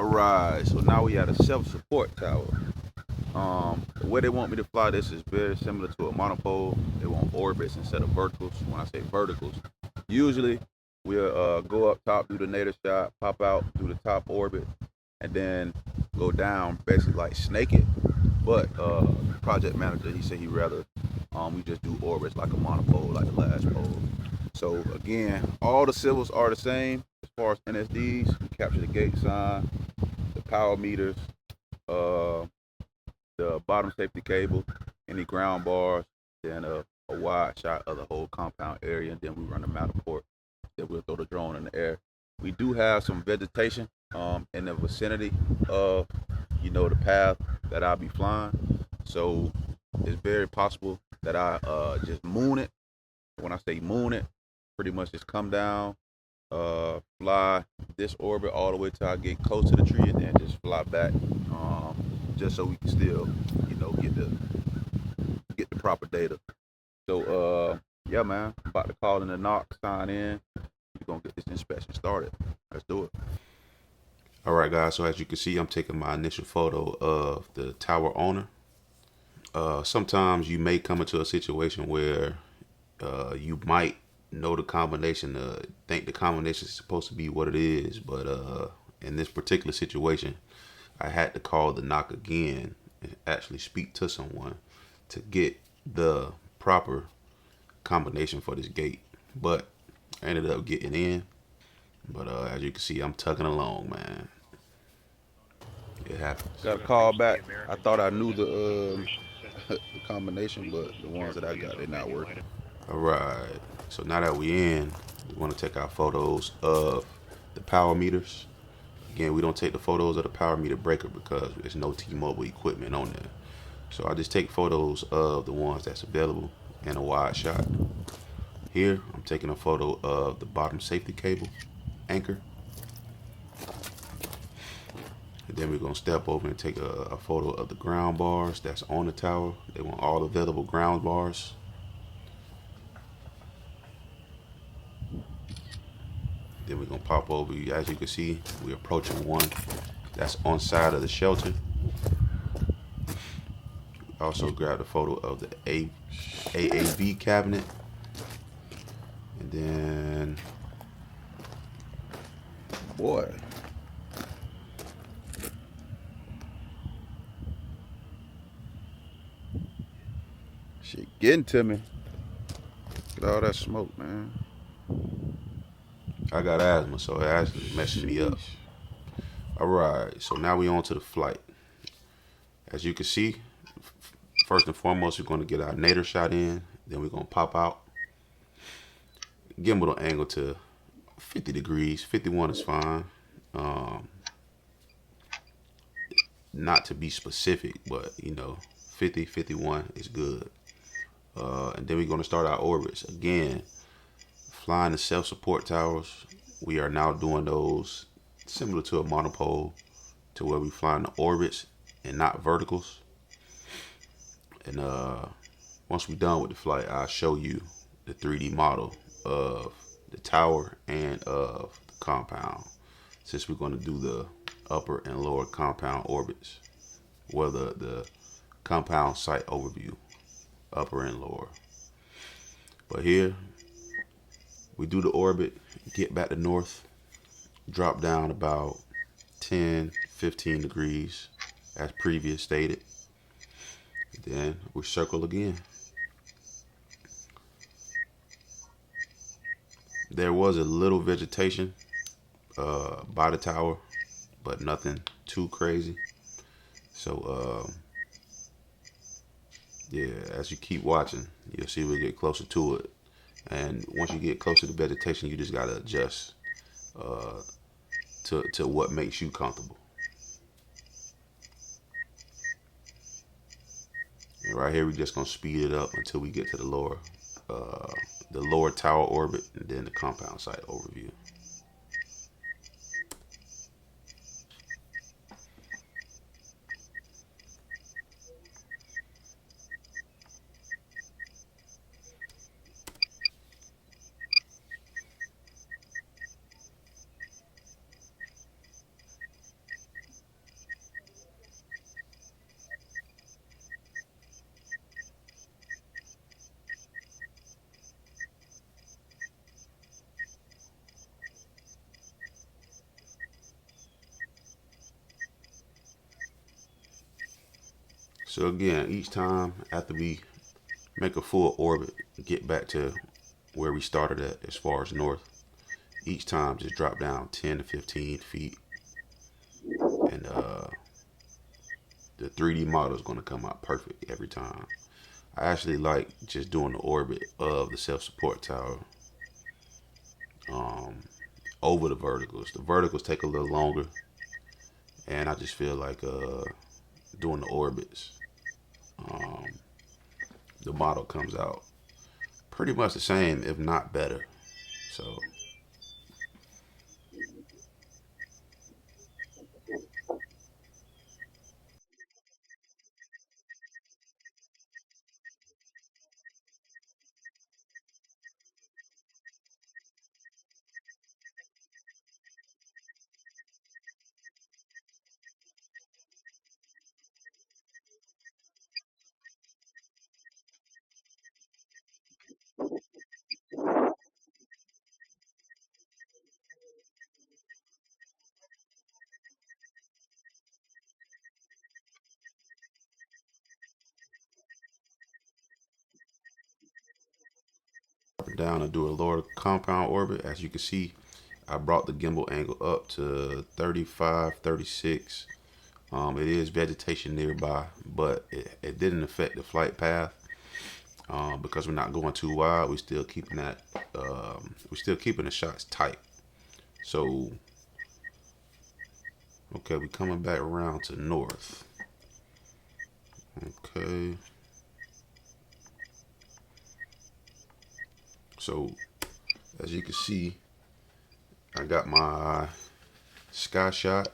Alright, so now we at a self-support tower. The way they want me to fly this is very similar to a monopole. They want orbits instead of verticals. When I say verticals, usually we'll go up top, do the nadir shot, pop out, do the top orbit, and then go down, basically like snake it. But the project manager, he said he rather we just do orbits like a monopole, like the last pole. So again, all the civils are the same as far as NSDs. We capture the gate sign, the power meters, uh, the bottom safety cable, any ground bars, then a wide shot of the whole compound area, and then we run the Matterport. Then we'll throw the drone in the air. We do have some vegetation in the vicinity of, the path that I'll be flying. So it's very possible that I just moon it. When I say moon it, pretty much just come down, fly this orbit all the way till I get close to the tree, and then just fly back, just so we can still, get the proper data. So, yeah, man, about to call in the knock, sign in. We're gonna get this inspection started. Let's do it. All right, guys. So as you can see, I'm taking my initial photo of the tower owner. Sometimes you may come into a situation where you might know the combination, think the combination is supposed to be what it is, but in this particular situation, I had to call the knock again and actually speak to someone to get the proper combination for this gate. But I ended up getting in. But as you can see, I'm tugging along, man. It happens. Got a call back. I thought I knew the combination, but the ones that I got, they're not working. All right. So now that we in, we want to take our photos of the power meters. Again, we don't take the photos of the power meter breaker because there's no T-Mobile equipment on there. So I just take photos of the ones that's available in a wide shot. Here, I'm taking a photo of the bottom safety cable anchor. And then we're going to step over and take a photo of the ground bars that's on the tower. They want all available ground bars. Then we're going to pop over. As you can see, we're approaching one that's on side of the shelter. Also grabbed a photo of the AAV cabinet. And then, Boy, shit getting to me. Get all that smoke, man. I got asthma, so it actually messing me up. Sheesh. All right, so now we on to the flight. As you can see, first and foremost, we're going to get our nadir shot in. Then we're going to pop out. Gimbal angle to 50 degrees. 51 is fine. Not to be specific, but 50, 51 is good. And then we're going to start our orbits. Again, flying the self-support towers, we are now doing those similar to a monopole, to where we flying the orbits and not verticals. And once we're done with the flight, I'll show you the 3D model of the tower and of the compound, since we're going to do the upper and lower compound orbits, well, the compound site overview, upper and lower. But here we do the orbit, get back to north, drop down about 10, 15 degrees as previous stated. Then we circle again. There was a little vegetation by the tower, but nothing too crazy. So yeah, as you keep watching, you'll see we get closer to it. And once you get closer to vegetation, you just gotta adjust to what makes you comfortable. And right here, we're just gonna speed it up until we get to the lower tower orbit, and then the compound site overview. So again, each time after we make a full orbit, get back to where we started at as far as north, each time just drop down 10 to 15 feet, and the 3D model is going to come out perfect every time. I actually like just doing the orbit of the self-support tower um, over the verticals. The verticals take a little longer, and I just feel like doing the orbits, um, the model comes out pretty much the same, if not better. So down and do a lower compound orbit. As you can see, I brought the gimbal angle up to 35, 36. It is vegetation nearby, but it didn't affect the flight path because we're not going too wide. We're still keeping the shots tight. So okay, we coming back around to north. Okay, so as you can see, I got my sky shot.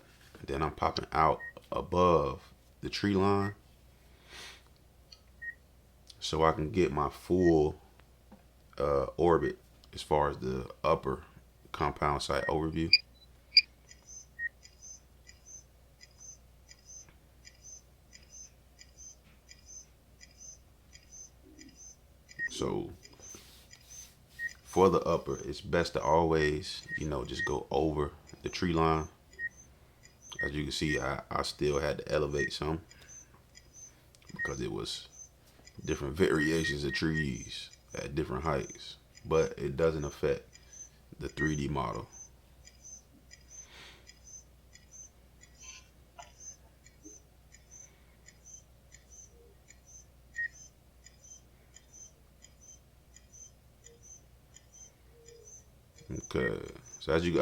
Then I'm popping out above the tree line so I can get my full orbit as far as the upper compound site overview. So for the upper, it's best to always, just go over the tree line. As you can see, I still had to elevate some because it was different variations of trees at different heights, but it doesn't affect the 3D model. Okay, so as you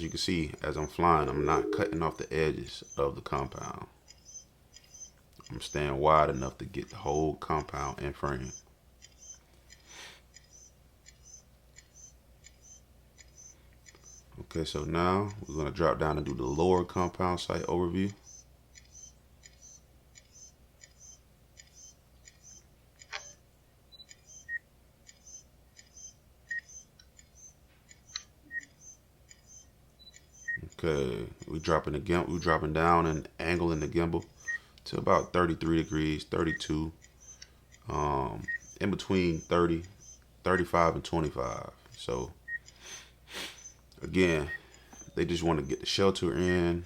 can see, as I'm flying, I'm not cutting off the edges of the compound. I'm staying wide enough to get the whole compound in frame. Okay, so now we're gonna drop down and do the lower compound site overview. Okay, we're dropping down and angling the gimbal to about 33 degrees, 32, um, in between 30, 35, and 25. So again, they just want to get the shelter in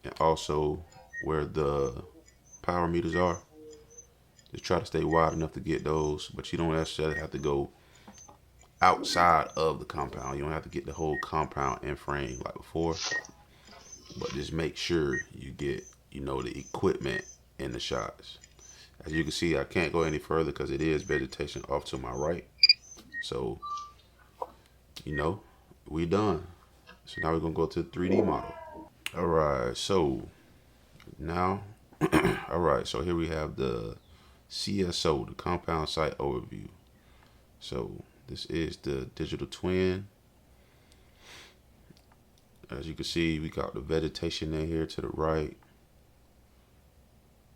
and also where the power meters are. Just try to stay wide enough to get those, but you don't necessarily have to go outside of the compound. You don't have to get the whole compound in frame like before, but just make sure you get, the equipment in the shots. As you can see, I can't go any further because it is vegetation off to my right. So, you know, we done. So now we're gonna go to the 3D model. All right, so now, all right, so here we have the CSO, the compound site overview. So this is the digital twin. As you can see, we got the vegetation in here to the right.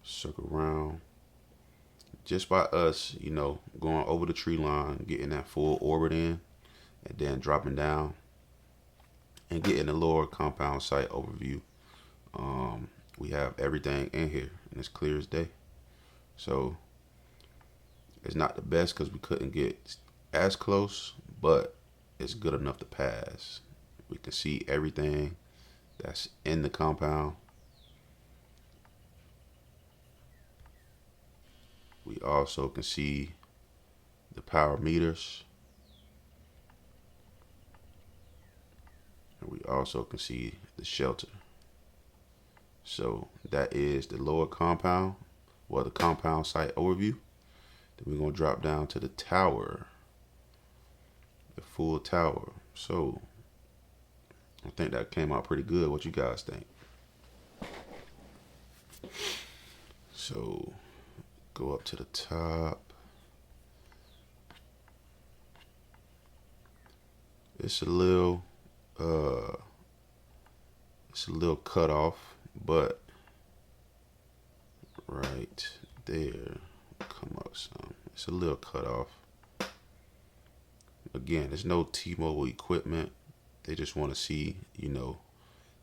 Circle around. Just by us, going over the tree line, getting that full orbit in, and then dropping down and getting the lower compound site overview. We have everything in here, and it's clear as day. So it's not the best because we couldn't get as close, but it's good enough to pass. We can see everything that's in the compound. We also can see the power meters. And we also can see the shelter. So that is the lower compound, well, the compound site overview. Then we're going to drop down to the tower, the full tower. So I think that came out pretty good. What you guys think? So go up to the top. It's a little cut off, but right there, come up some. It's a little cut off. Again, there's no T-Mobile equipment. They just want to see,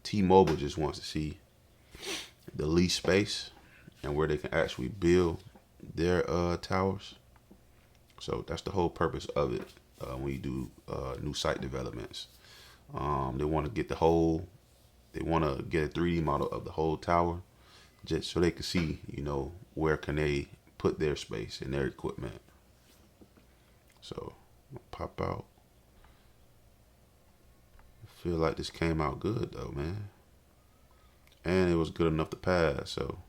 T-Mobile just wants to see the lease space and where they can actually build their towers. So that's the whole purpose of it. When you do new site developments, they want to get a 3D model of the whole tower, just so they can see, where can they put their space and their equipment. So pop out. I feel like this came out good though, man, and it was good enough to pass. So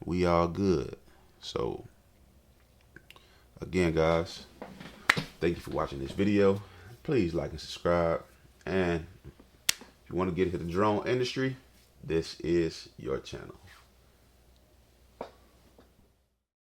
we all good. So again, guys, thank you for watching this video. Please like and subscribe. And if you want to get into the drone industry, this is your channel.